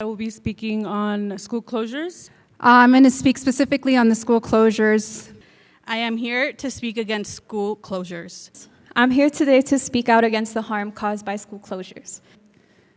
I will be speaking on school closures. I'm going to speak specifically on the school closures. I am here to speak against school closures. I'm here today to speak out against the harm caused by school closures.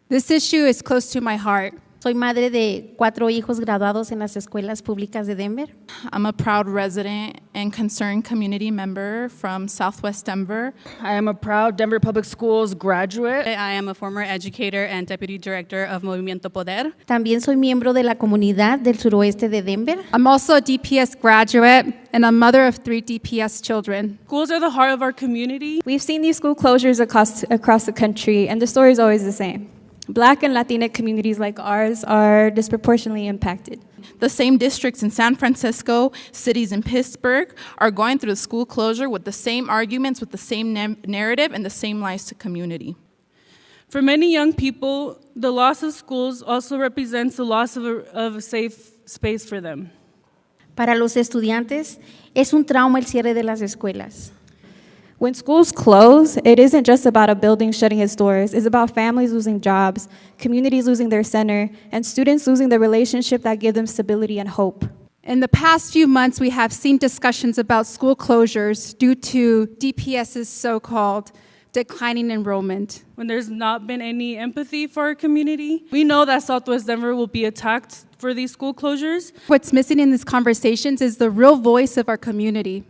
This issue is close to my heart. Soy madre de 4 hijos graduados en las escuelas públicas de Denver. I'm a proud resident and concerned community member from Southwest Denver. I am a proud Denver Public Schools graduate. I am a former educator and deputy director of Movimiento Poder. También soy miembro de la comunidad del suroeste de Denver. I'm also a DPS graduate and a mother of 3 DPS children. Schools are the heart of our community. We've seen these school closures across the country, and the story is always the same. Black and Latinx communities like ours are disproportionately impacted. The same districts in San Francisco, cities in Pittsburgh are going through the school closure with the same arguments, with the same narrative, and the same lies to community. For many young people, the loss of schools also represents the loss of a safe space for them. Para los estudiantes, es un trauma el cierre de las escuelas. When schools close, it isn't just about a building shutting its doors. It's about families losing jobs, communities losing their center, and students losing the relationship that give them stability and hope. In the past few months, we have seen discussions about school closures due to DPS's so-called declining enrollment. When there's not been any empathy for our community, we know that Southwest Denver will be attacked for these school closures. What's missing in these conversations is the real voice of our community.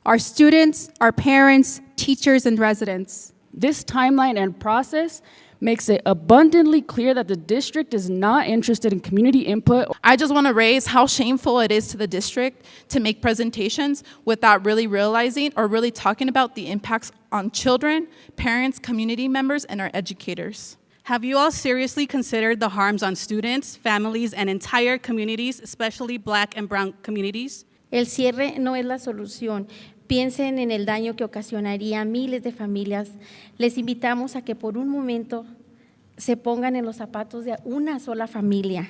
Our students, our parents, teachers, and residents. This timeline and process makes it abundantly clear that the district is not interested in community input. I just want to raise how shameful it is to the district to make presentations without really realizing or really talking about the impacts on children, parents, community members, and our educators. Have you all seriously considered the harms on students, families, and entire communities, especially Black and Brown communities? El cierre no es la solución. Piensen en el daño que ocasionaría a miles de familias. Les invitamos a que por un momento se pongan en los zapatos de una sola familia.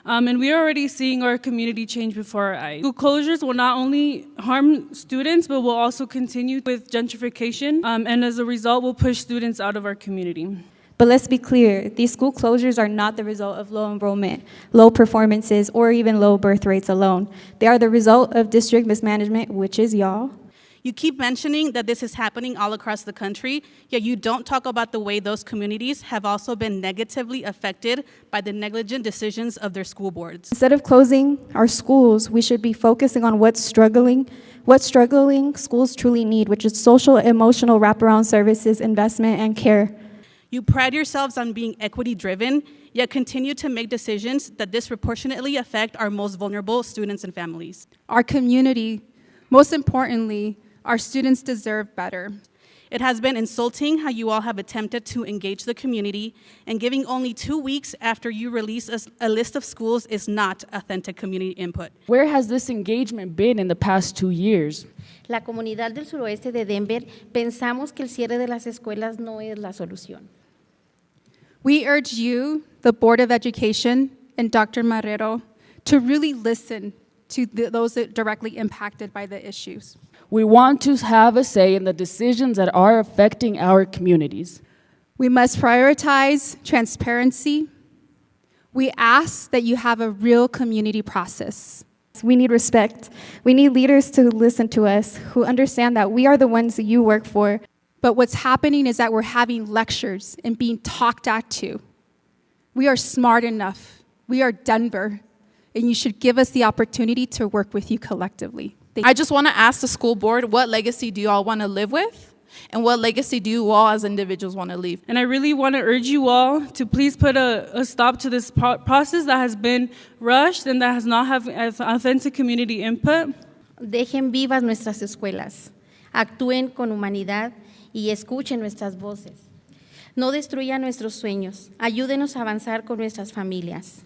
And we are already seeing our community change before our eyes. School closures will not only harm students, but will also continue with gentrification, and as a result, will push students out of our community. But let's be clear, these school closures are not the result of low enrollment, low performances, or even low birth rates alone. They are the result of district mismanagement, which is y'all. You keep mentioning that this is happening all across the country, yet you don't talk about the way those communities have also been negatively affected by the negligent decisions of their school boards. Instead of closing our schools, we should be focusing on what struggling schools truly need, which is social, emotional wraparound services, investment, and care. You pride yourselves on being equity-driven, yet continue to make decisions that disproportionately affect our most vulnerable students and families. Our community, most importantly, our students deserve better. It has been insulting how you all have attempted to engage the community, and giving only 2 weeks after you release a list of schools is not authentic community input. Where has this engagement been in the past 2 years? La comunidad del suroeste de Denver pensamos que el cierre de las escuelas no es la solución. We urge you, the Board of Education, and Dr. Marrero, to really listen to those that directly impacted by the issues. We want to have a say in the decisions that are affecting our communities. We must prioritize transparency. We ask that you have a real community process. We need respect. We need leaders to listen to us, who understand that we are the ones that you work for. But what's happening is that we're having lectures and being talked at to. We are smart enough. We are Denver. And you should give us the opportunity to work with you collectively. I just want to ask the school board, what legacy do you all want to live with? And what legacy do you all as individuals want to leave? And I really want to urge you all to please put a stop to this process that has been rushed and that has not had authentic community input. Dejen vivas nuestras escuelas. Actúen con humanidad y escuchen nuestras voces. No destruyan nuestros sueños. Ayúdenos a avanzar con nuestras familias.